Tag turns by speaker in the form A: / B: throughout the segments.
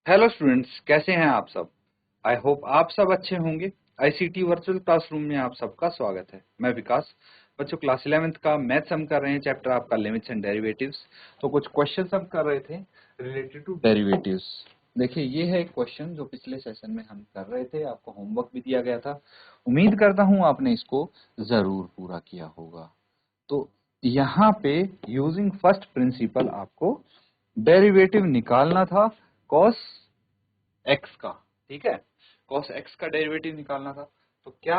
A: Hello students, कैसे हैं आप सब। आई होप आप सब अच्छे होंगे। आईसीटी वर्चुअल क्लासरूम में आप सबका स्वागत है। मैं विकास। बच्चों, क्लास 11th का मैथ्स हम कर रहे हैं, चैप्टर आपका लिमिट्स एंड डेरिवेटिव्स। तो कुछ क्वेश्चंस हम कर रहे थे रिलेटेड टू डेरिवेटिव्स। देखिए, ये है एक क्वेश्चन जो पिछले सेशन में हम कर रहे थे, आपको होमवर्क भी दिया गया था। उम्मीद करता हूँ आपने इसको जरूर पूरा किया होगा। तो यहाँ पे यूजिंग फर्स्ट प्रिंसिपल आपको डेरिवेटिव निकालना था cos x का। ठीक है, cos x का डेरिवेटिव निकालना था। तो क्या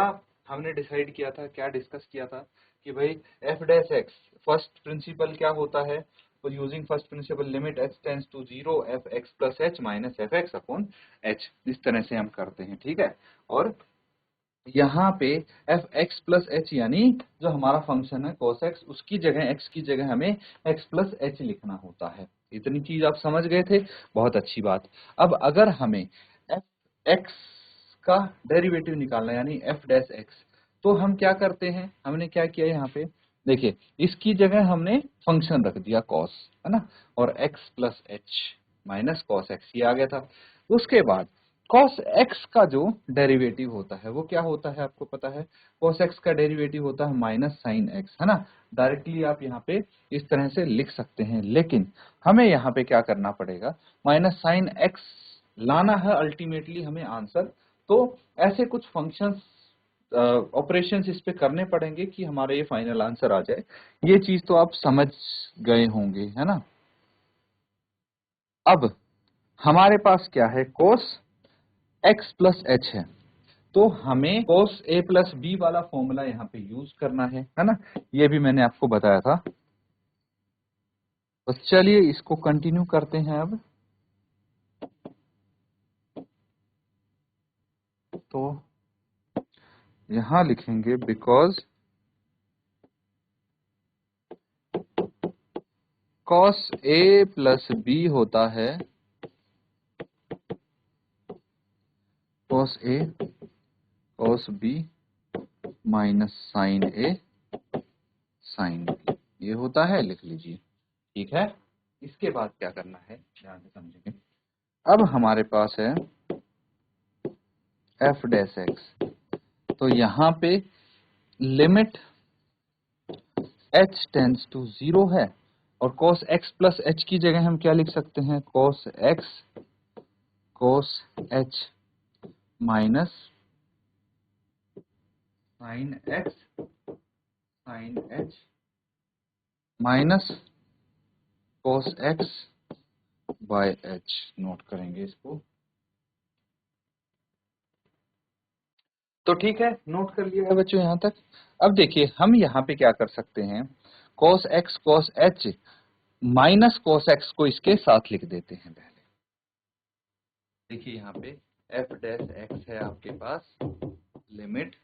A: हमने डिसाइड किया था, क्या डिस्कस किया था कि भाई f dash x first principle क्या होता है। तो using first principle limit h tends to 0 f x plus h minus f x upon h, इस तरह से हम करते हैं। ठीक है, और यहाँ पे एफ एक्स प्लस एच यानी जो हमारा फंक्शन है cos x, उसकी जगह x की जगह हमें x प्लस एच लिखना होता है। इतनी चीज आप समझ गए थे, बहुत अच्छी बात। अब अगर हमें एफ एक्स का डेरिवेटिव निकालना है यानी एफ डैश एक्स, तो हम क्या करते हैं, हमने क्या किया यहाँ पे, देखिए इसकी जगह हमने फंक्शन रख दिया cos, है ना, और x plus H minus cos x ये आ गया था। उसके बाद cos x का जो डेरिवेटिव होता है वो क्या होता है, आपको पता है। cos x का डेरिवेटिव होता है माइनस साइन x, है ना। डायरेक्टली आप यहाँ पे इस तरह से लिख सकते हैं, लेकिन हमें यहाँ पे क्या करना पड़ेगा, माइनस साइन x लाना है अल्टीमेटली हमें आंसर। तो ऐसे कुछ फंक्शंस ऑपरेशंस इस पे करने पड़ेंगे कि हमारा ये फाइनल आंसर आ जाए। ये चीज तो आप समझ गए होंगे, है ना। अब हमारे पास क्या है, cos x प्लस एच है, तो हमें cos a प्लस बी वाला फॉर्मूला यहाँ पे यूज करना है ना। ये भी मैंने आपको बताया था। तो चलिए इसको कंटिन्यू करते हैं अब। तो यहां लिखेंगे because cos a plus B होता है cos a cos b minus sine a sine b, ये होता है, लिख लीजिए। ठीक है, इसके बाद क्या करना है ध्यान से समझेंगे। अब हमारे पास है f डैश x, तो यहाँ पे लिमिट h टेंड्स टू 0 है, और cos x प्लस h की जगह हम क्या लिख सकते हैं, cos x cos h minus sine x sine h minus cos x by h। Note करेंगे इसको। तो ठीक है, नोट कर लिया है बच्चों यहाँ तक। अब देखिए हम यहाँ पे क्या कर सकते हैं, cos x cos h minus cos x को इसके साथ लिख देते हैं पहले। देखिए यहाँ पे f डैश x है आपके पास, लिमिट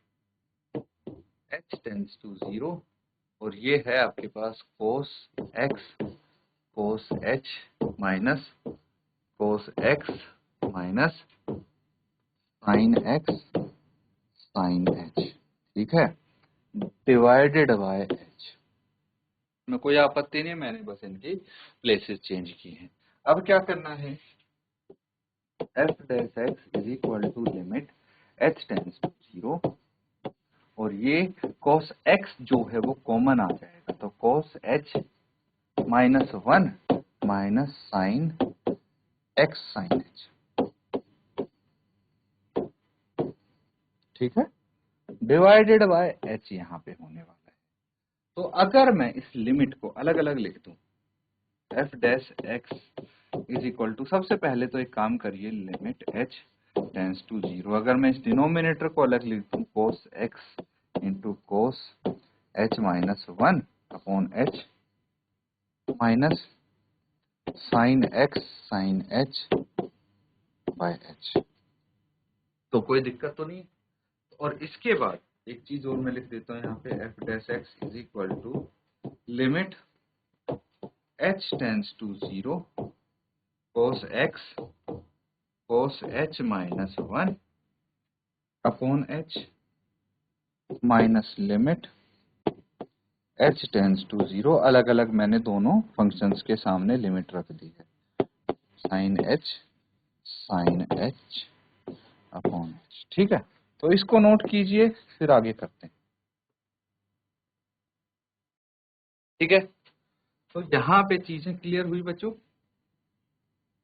A: h टेंड्स टू 0, और ये है आपके पास cos x cos h minus cos x minus sin x sin h। ठीक है, डिवाइडेड बाय h में कोई आपत्ति नहीं, मैंने बस इनकी प्लेसेस चेंज की हैं। अब क्या करना है, f dash x is equal to limit h tends to 0, और ये cos x जो है वो कॉमन आ जाएगा, तो cos h minus 1 minus sine x sine h। ठीक है, डिवाइडेड बाय h यहाँ पे होने वाला है। तो अगर मैं इस लिमिट को अलग अलग लिख दूं, f dash x is equal to, सबसे पहले तो एक काम करिए, लिमिट h टेंड्स टू 0, अगर मैं इस डिनोमिनेटर को अलग लिख दूं, cos x into cos h minus 1 upon h minus sine x sine h by h। तो कोई दिक्कत तो नहीं। और इसके बाद एक चीज और मैं लिख देता हूँ यहाँ पे, f dash x is equal to limit h tends to 0 cos x cos h minus 1 upon h minus limit h tends to 0, अलग अलग मैंने दोनों फंक्शंस के सामने लिमिट रख दी है, sine h sine h upon h। ठीक है, तो इसको नोट कीजिए, फिर आगे करते हैं। ठीक है, तो यहाँ पे चीजें क्लियर हुई बच्चों।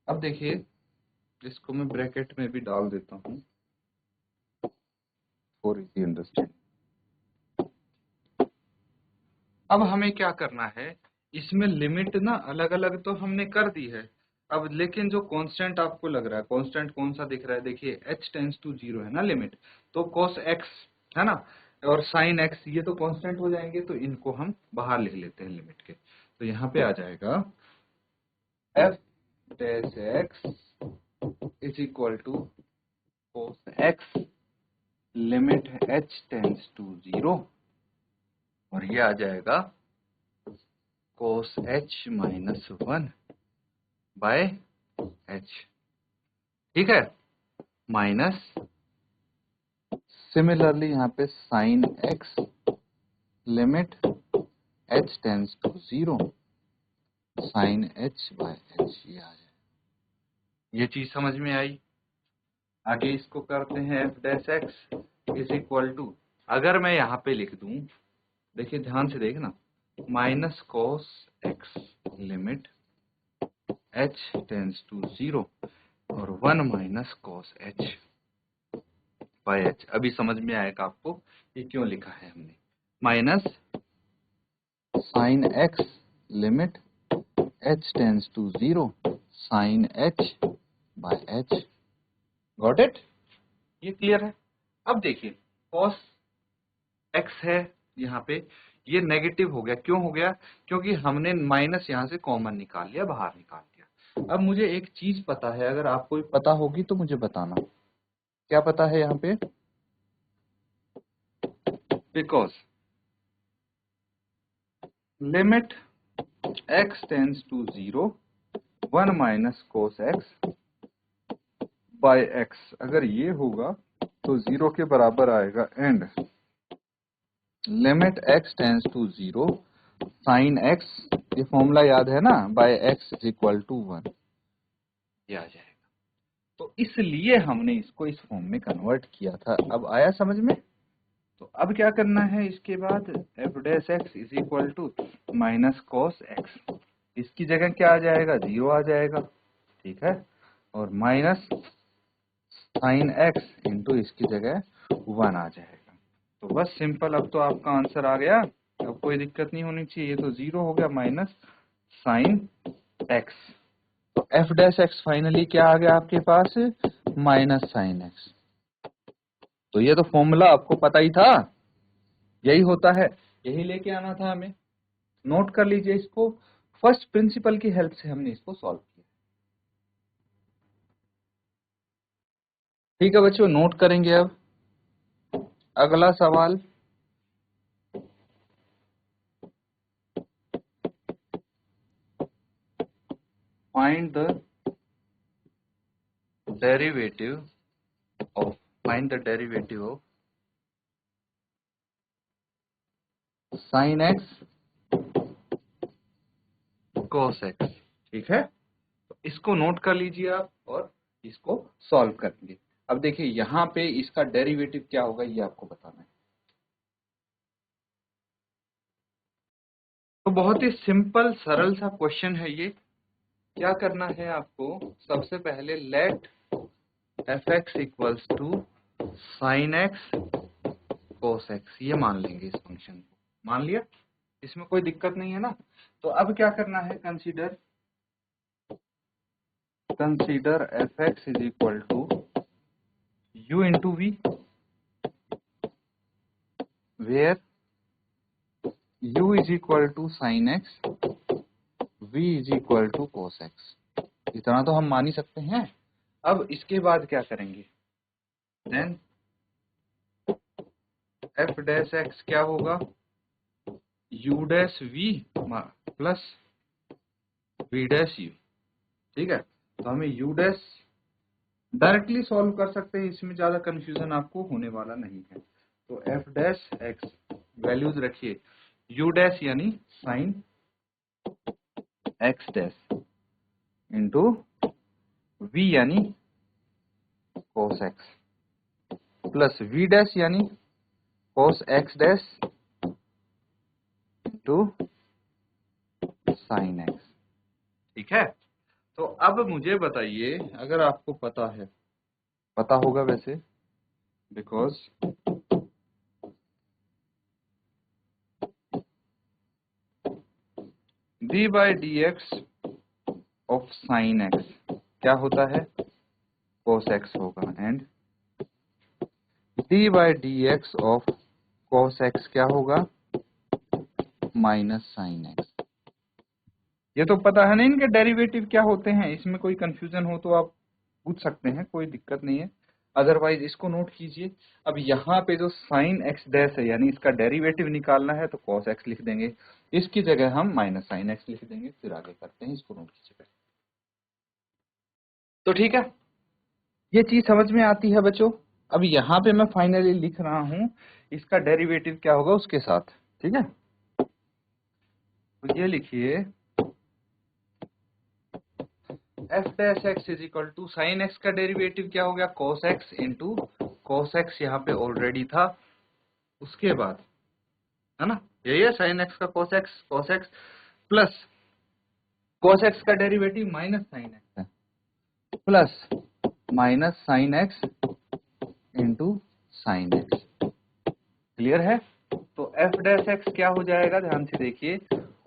A: अब देखिए, इसको मैं ब्रैकेट में भी डाल देता हूँ फॉर इजी अंडरस्टैंडिंग। अब हमें क्या करना है, इसमें लिमिट ना अलग अलग तो हमने कर दी है। अब लेकिन जो कांस्टेंट आपको लग रहा है, कांस्टेंट कौन सा दिख रहा है, देखिए h टेंड्स टू 0 है ना लिमिट, तो cos x है ना, और sin x ये तो कांस्टेंट हो जाएंगे, तो इनको हम बाहर लिख लेते हैं लिमिट के। तो यहाँ पे आ जाएगा f dash x is equal to cos x limit h tends to 0, और ये आ जाएगा cos h minus 1 by h। ठीक है, माइनस सिमिलरली यहाँ पे sin x limit h tends to 0 sin h by h। ये आ जाए, ये चीज समझ में आई। आगे इसको करते हैं f dash x is equal to, अगर मैं यहाँ पे लिख दूं, देखिए ध्यान से देखना, minus cos x limit h tends to 0 और 1 minus cos h by h। अभी समझ में आएगा आपको ये क्यों लिखा है हमने, minus sine x limit h tends to 0 sine h by h। Got it, ये क्लियर है। अब देखिए कॉस x है यहाँ पे, ये नेगेटिव हो गया, क्यों हो गया, क्योंकि हमने माइनस यहाँ से कॉमन निकाल लिया, बाहर निकाल दिया। अब मुझे एक चीज पता है, अगर आपको पता होगी तो मुझे बताना, क्या पता है यहाँ पे, because limit x tends to 0 1 minus cos x by x, अगर ये होगा तो 0 के बराबर आएगा, and limit x tends to 0 sine x, ये फॉर्मूला याद है ना, by x is equal to 1, ये आ जाएगा। तो इसलिए हमने इसको इस फॉर्म में कन्वर्ट किया था। अब आया समझ में। तो अब क्या करना है, इसके बाद f dash x is equal to minus cos x, इसकी जगह क्या आ जाएगा, 0 आ जाएगा। ठीक है, और माइनस साइन x इंटू इसकी जगह 1 आ जाएगा। तो बस सिंपल, अब तो आपका आंसर आ गया, अब कोई दिक्कत नहीं होनी चाहिए। ये तो 0 हो गया, माइनस साइन x, तो f डैश x फाइनली क्या आ गया आपके पास, माइनस साइन x। तो ये तो फॉर्मूला आपको पता ही था, यही होता है, यही लेके आना था हमें। नोट कर लीजिए इसको, फर्स्ट प्रिंसिपल की हेल्प से हमने इसको सॉल्व किया। ठीक है बच्चों, नोट करेंगे। अब अगला सवाल, find the derivative of sine x cos x। ठीक है, तो इसको नोट कर लीजिए आप और इसको सॉल्व करेंगे। अब देखिए यहाँ पे इसका डेरिवेटिव क्या होगा, ये आपको बताना है। तो बहुत ही सिंपल सरल सा क्वेश्चन है ये। क्या करना है आपको, सबसे पहले let F X equals to sine X cos X, ये मान लेंगे, इस फंक्शन को मान लिया, इसमें कोई दिक्कत नहीं है ना। तो अब क्या करना है, consider F x is equal to u into V, where u is equal to sine X, v is equal to cos X. इतना तो हम मान ही सकते हैं। अब इसके बाद क्या करेंगे, देन f डैश x क्या होगा, u dash v plus v dash u। ठीक है, तो हमें u डैश डायरेक्टली सॉल्व कर सकते हैं, इसमें ज्यादा कंफ्यूजन आपको होने वाला नहीं है। तो f डैश x वैल्यूज रखिए, u डैश यानी sine x dash into v यानी cos x plus v dash यानी cos x dash into sin x। ठीक है, तो अब मुझे बताइए, अगर आपको पता होगा वैसे, because D by d x of sine x क्या होता है, cos x होगा, and D by d x of cos x क्या होगा, माइनस साइन एक्स। ये तो पता है ना इनके डेरिवेटिव क्या होते हैं, इसमें कोई कंफ्यूजन हो तो आप पूछ सकते हैं, कोई दिक्कत नहीं है, अदरवाइज इसको नोट कीजिए। अब यहाँ पे जो साइन एक्स डैश है यानी इसका डेरिवेटिव निकालना है तो cos x लिख देंगे, इसकी जगह हम माइनस साइन एक्स लिख देंगे, फिर आगे करते हैं, इसको नोट कीजिए पहले। तो ठीक है, ये चीज समझ में आती है बच्चों। अब यहाँ पे मैं फाइनली लिख रहा हूं इसका डेरिवेटिव क्या होगा उसके साथ, ठीक है। तो ये लिखिए F dash x is equal to sine X का डेरिवेटिव क्या हो गया, cos x into cos x यहाँ पे ऑलरेडी था, उसके बाद है ना, यही है साइन एक्स का cos x plus cos x का डेरिवेटिव माइनस साइन एक्स है, plus minus sine x into sine x. Clear है, तो एफ डैश एक्स क्या हो जाएगा, ध्यान से देखिए,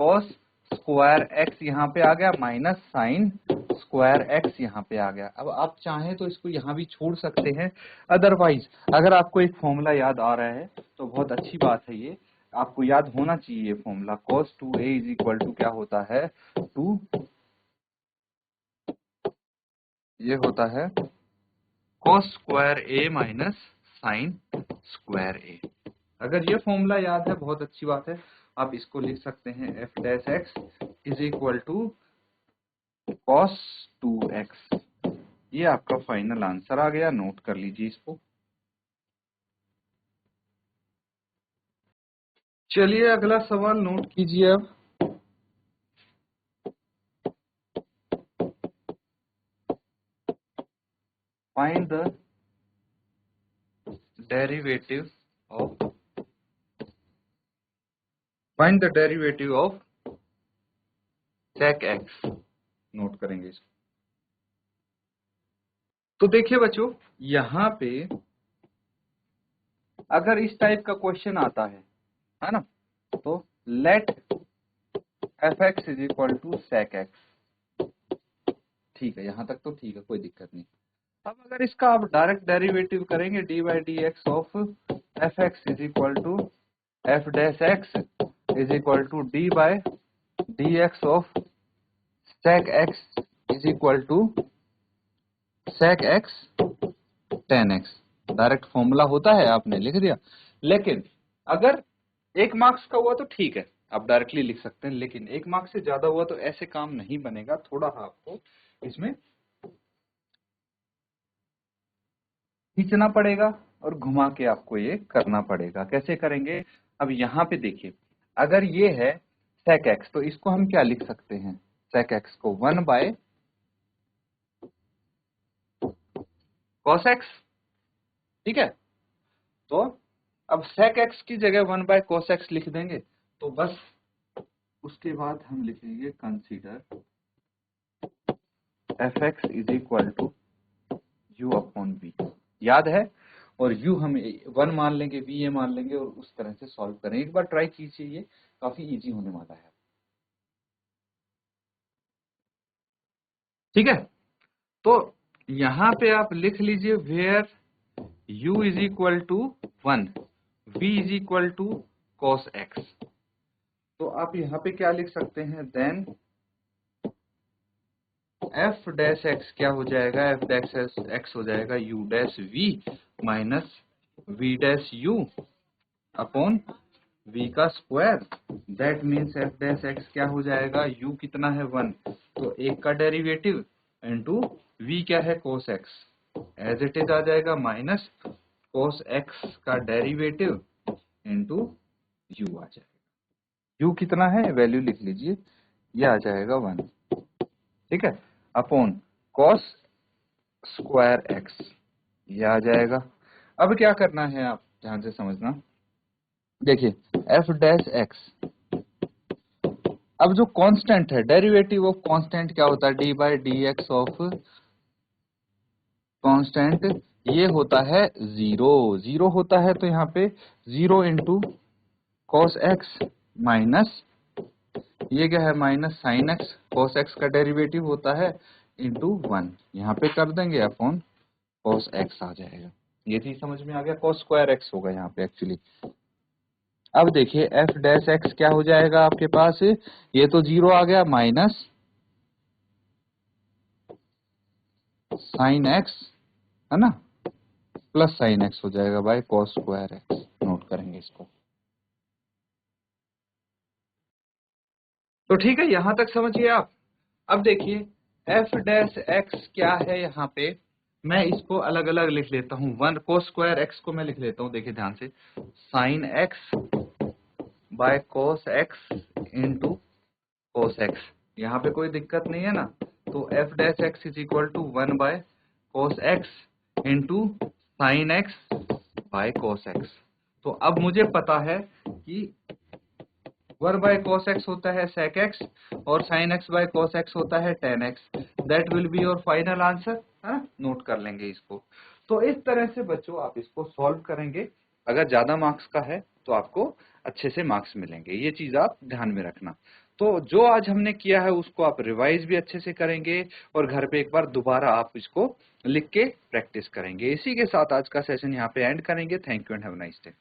A: cos स्क्वायर एक्स यहाँ पे आ गया माइनस साइन स्क्वायर एक्स यहाँ पे आ गया। अब आप चाहें तो इसको यहाँ भी छोड़ सकते हैं, अदरवाइज अगर आपको एक फॉर्मूला याद आ रहा है तो बहुत अच्छी बात है, ये आपको याद होना चाहिए formula, cos 2a is equal to क्या होता है, 2 ये होता है cos square a minus sine square a। अगर ये फॉर्मूला याद है बहुत अच्छी बात है, आप इसको लिख सकते हैं F dash x is equal to cos 2x। ये आपका फाइनल आंसर आ गया, नोट कर लीजिए इसको। चलिए अगला सवाल नोट कीजिए। अब find the derivative of sec x, note करेंगे इसको। तो देखिए बच्चों, यहाँ पे अगर इस टाइप का क्वेश्चन आता है ना, तो let F x is equal to sec x, ठीक है, यहाँ तक तो ठीक है, कोई दिक्कत नहीं। अब अगर इसका आप डायरेक्ट डेरिवेटिव करेंगे, d by d x of f x is equal to f dash x is equal to d by d x of sec x is equal to sec x tan x, direct formula होता है, आपने लिख दिया। लेकिन अगर 1 marks का हुआ तो ठीक है, आप डायरेक्टली लिख सकते हैं, लेकिन 1 मार्क्स से ज्यादा हुआ तो ऐसे काम नहीं बनेगा, थोड़ा आपको इसमें खींचना पड़ेगा और घुमा के आपको ये करना पड़ेगा। कैसे करेंगे, अब यहाँ पे देखिए, अगर ये है sec x तो इसको हम क्या लिख सकते हैं, sec x को 1 बाय cos x, ठीक है। तो अब sec x की जगह 1 बाय cos x लिख देंगे, तो बस उसके बाद हम लिखेंगे consider F x is equal to u upon v, याद है, और u हम 1 मान लेंगे, v ये मान लेंगे, और उस तरह से सॉल्व करें। एक बार ट्राई कीजिए, ये काफी इजी होने वाला है, ठीक है। तो यहाँ पे आप लिख लीजिए where u is equal to 1, v is equal to cos x, तो आप यहाँ पे क्या लिख सकते हैं, देन f डैश x क्या हो जाएगा, f डैश x हो जाएगा u dash v minus v dash u upon v का square, that means f dash x क्या हो जाएगा, u कितना है 1, तो 1 का डेरिवेटिव इनटू v क्या है cos x, as it is आ जाएगा माइनस cos x का डेरिवेटिव इनटू u आ जाएगा, u कितना है वैल्यू लिख लीजिए, ये आ जाएगा 1, ठीक है, अपॉन cos स्क्वायर x, ये आ जाएगा। अब क्या करना है आप ध्यान से समझना, देखिए एफ डैश एक्स, अब जो कांस्टेंट है डेरिवेटिव ऑफ कांस्टेंट क्या होता है, D by d x of constant, ये होता है जीरो, जीरो होता है तो यहाँ पे zero into cos x minus, ये क्या है minus sine x, cos x का डेरिवेटिव होता है इंटू वन, यहाँ पे कर देंगे अपॉन कॉस एक्स आ जाएगा। ये चीज समझ में आ गया, कॉस स्क्वायर एक्स होगा यहाँ पे एक्चुअली। अब देखिए एफ डैश एक्स क्या हो जाएगा आपके पास, ये तो जीरो आ गया माइनस साइन एक्स, है ना, प्लस साइन एक्स हो जाएगा by cos square x, note करेंगे इसको। तो ठीक है, यहां तक समझिए आप। अब देखिए एफ डैश एक्स क्या है, यहाँ पे मैं इसको अलग अलग लिख लेता हूँ, वन कोस स्क्वायर एक्स को मैं लिख लेता हूँ, देखिए ध्यान से, sine x by cos x into cos x, यहाँ पे कोई दिक्कत नहीं है ना। तो f dash x is equal to one by cos x into sine x by cos x. तो अब मुझे पता है कि वन बाय कोस एक्स होता है सेक एक्स और sign x by cos x होता है ten x. That will be your final answer, है, नोट कर लेंगे इसको। तो इस तरह से बच्चों आप इसको सॉल्व करेंगे, अगर ज्यादा मार्क्स का है तो आपको अच्छे से मार्क्स मिलेंगे, ये चीज आप ध्यान में रखना। तो जो आज हमने किया है उसको आप रिवाइज भी अच्छे से करेंगे और घर पे एक बार दोबारा आप इसको लिख के प्रैक्टिस करेंगे। इसी के साथ आज का सेशन यहाँ पे एंड करेंगे। Thank you and have a nice day.